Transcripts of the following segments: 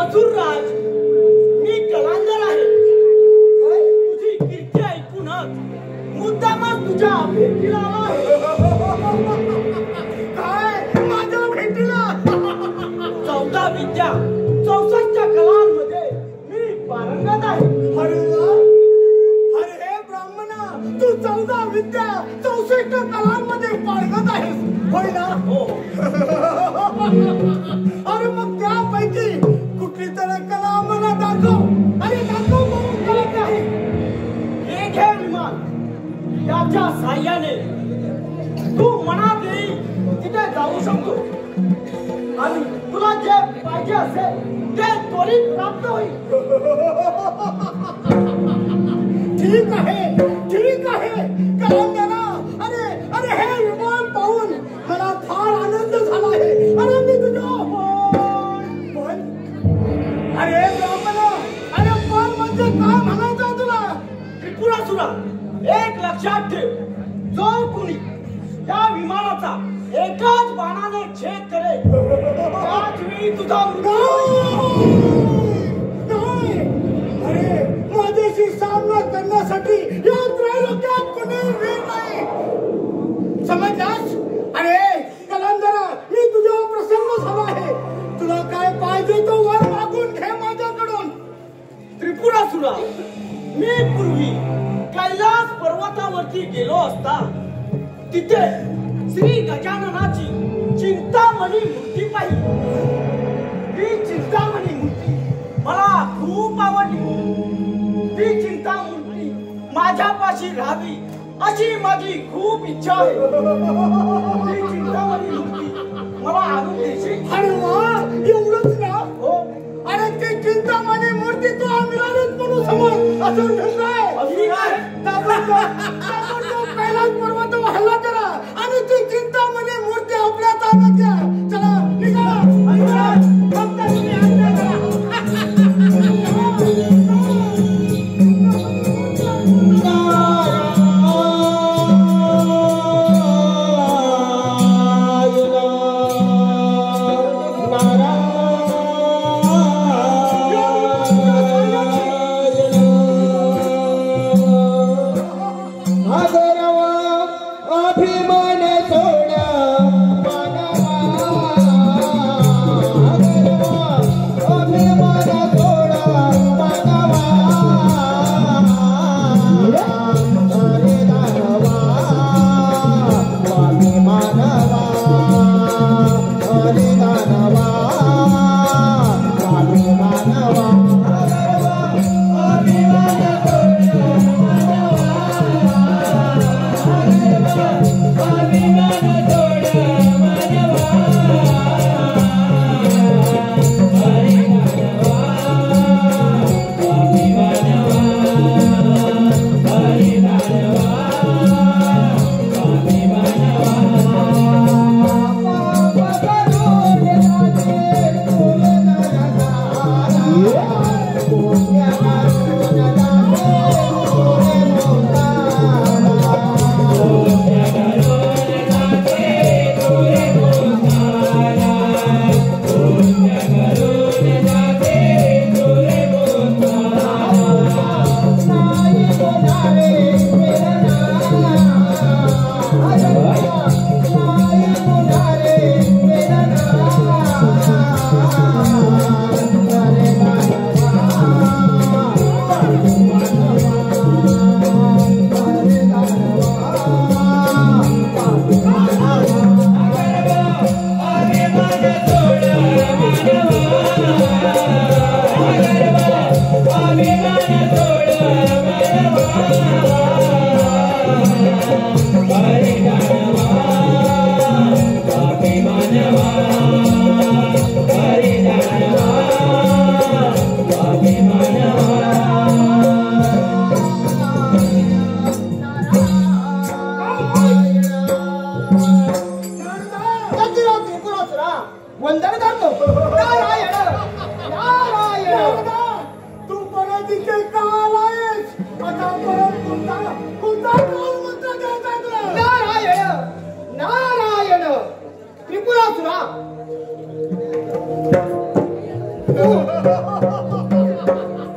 मथुरराज, मी कलांदर आहे. तुझी कीर्ती ऐकूनच मुद्दामच तुझ्या भेटीला काय माझ्या भेटीला 14 विद्या 64 कलांमध्ये मी पारंगत आहे. अरे हे ब्राह्मणा, तू 14 विद्या 64 कलांमध्ये पारंगत आहेस, होय ना? हो. अरे मग त्यापैकी कुठली तर कला मला दाखव. अरे दाखव म्हणून कळत आहे. हे घे विमान. याच्या साह्याने तू मनात येईल तिथे जाऊ शकतो आणि तुला जे पाहिजे असेल ते त्वरित प्राप्त होईल. ठीक आहे, ठीक आहे कलांदरा. अरे अरे हे विमान पाहून मला फार आनंद झाला आहे. अरे मी तुझ्या पण अरे ब्राह्मणा, अरे पण म्हणजे काय म्हणायचं तुला? त्रिपुरासुरा, एक लक्षात ठेव. जो कुणी या विमानाचा एकाच बाणाने छेद करेल त्याच वेळी तुझा नाही. अरे माझ्याशी सामना करण्यासाठी या त्रैलोक्यात कोणी वीर नाही, समजलास? अरे कलांदरा, मी तुझ्यावर प्रसन्न झालो आहे. तुला काय पाहिजे तो वर मागून घे माझ्याकडून. त्रिपुरासुरा, मी पूर्वी कैलास पर्वतावरती गेलो असता तिथे श्री गजाननाची चिंतामणी मूर्ती पाहिली. ही चिंतामणी मूर्ती मला खूप आवडली. ती चिंतामणी माझ्यापाशी राहावी अशी माझी खूप इच्छा आहे. ती चिंतामणी मूर्ती मला आणून देशील? अरे वा, एवढंच ना? हो. अरे ती चिंतामणी मूर्ती तू आम्हीलाच म्हणून समज असं काय? अगदी काय? कैलास पर्वतावर हल्ला करा आणि ती चिंतामणी मूर्ती आपल्या ताब्यात द्या. चला निघा. फक्त तुम्ही आज्ञा करा.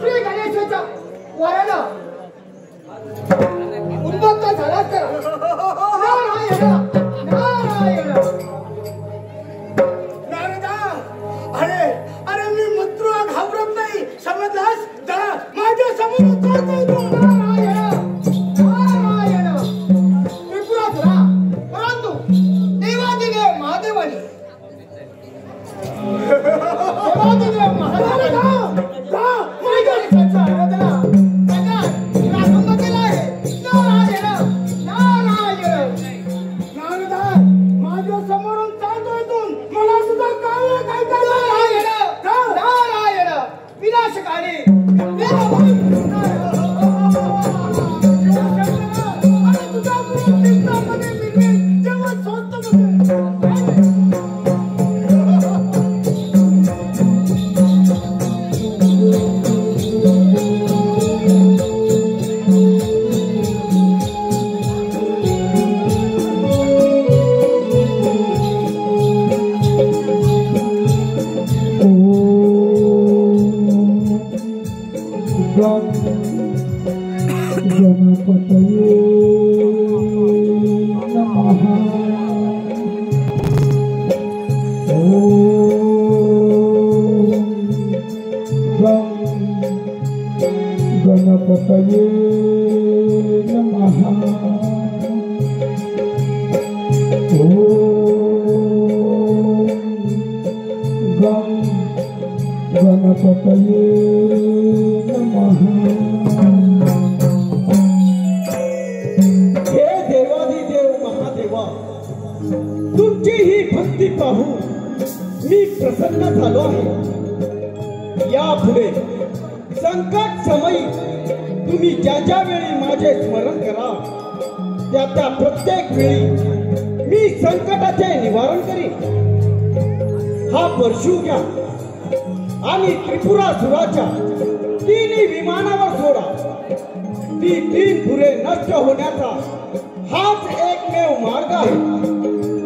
श्री गणेशाच्या वरानं उन्मत्त झाला तर नारायण नारायण नारदा अरे अरे मी मंत्र घाबरत नाही समजलास जरा माझ्या समोर उतरतोय तो नारायण नारायण त्रिपुरासुरा परंतु देवादिदेव महादेवाने देवादिदेव महादेवाने का माझ्या सच्चा आराधना प्रारंभ केला आहे नारायण नारायण नारदा माझ्या समोरून चालतोय तू मला सुद्धा काय नारायण नारायण विनाशकारी तुझा चिंतामध्ये मिळेल तेव्हा स्वस्त गणपतये नमः गं गणपतये नमः। हे देवादिदेव महादेवा, तुमची ही भक्ती पाहून मी प्रसन्न झालो आहे। यापुढे संकट समयी तुम्ही ज्या वेळी माझे स्मरण करा त्या प्रत्येक वेळी मी संकटाचे निवारण करीन। हा परशु घ्या आणि त्रिपुरासुराच्या तिन्ही विमानावर सोडा। ती तीन पुरे नष्ट होण्याचा हाच एकमेव मार्ग आहे।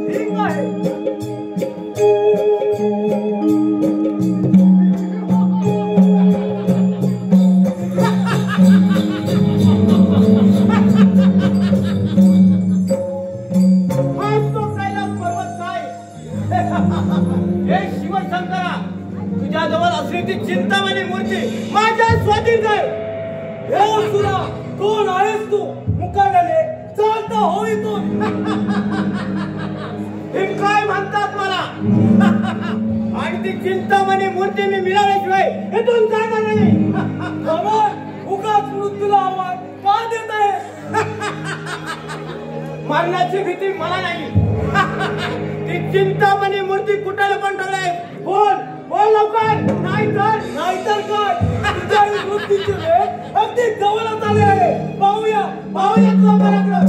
ठीक आहे चिंतामणी मूर्ती माझ्या स्वाधीन कर। हे असुरा कोण आहेस तू मुकाडले चालता होई तू हे काय म्हणतात मला आणि ती चिंतामणी मूर्ती मी मिळाल्याशिवाय इथून जाणार नाही। उगाच मृत्यूला आवाज का देत आहे? मरण्याची भीती मला नाही। ती चिंतामणी मूर्ती कुठे पण ठेवलाय बोल बोल लवकर, नाहीतर काय तुझ्या मृत्यूची वेळ अगदी जवळच आली आहे। पाहूया पाहूया तुझा पराक्रम।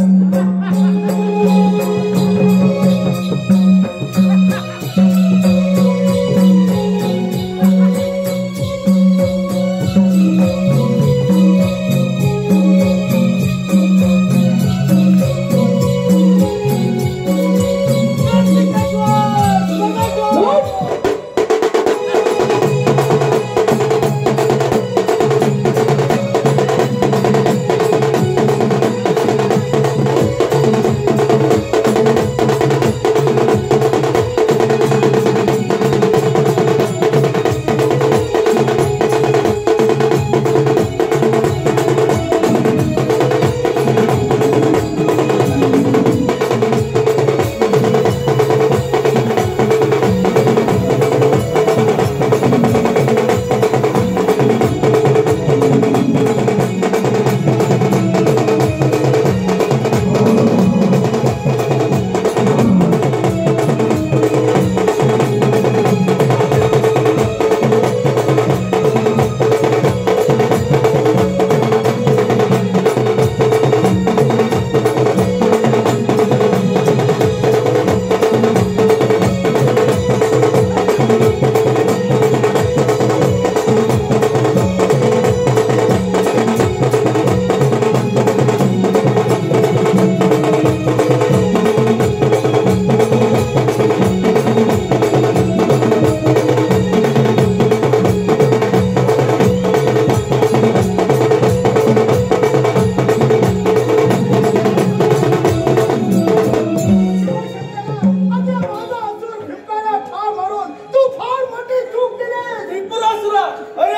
तुला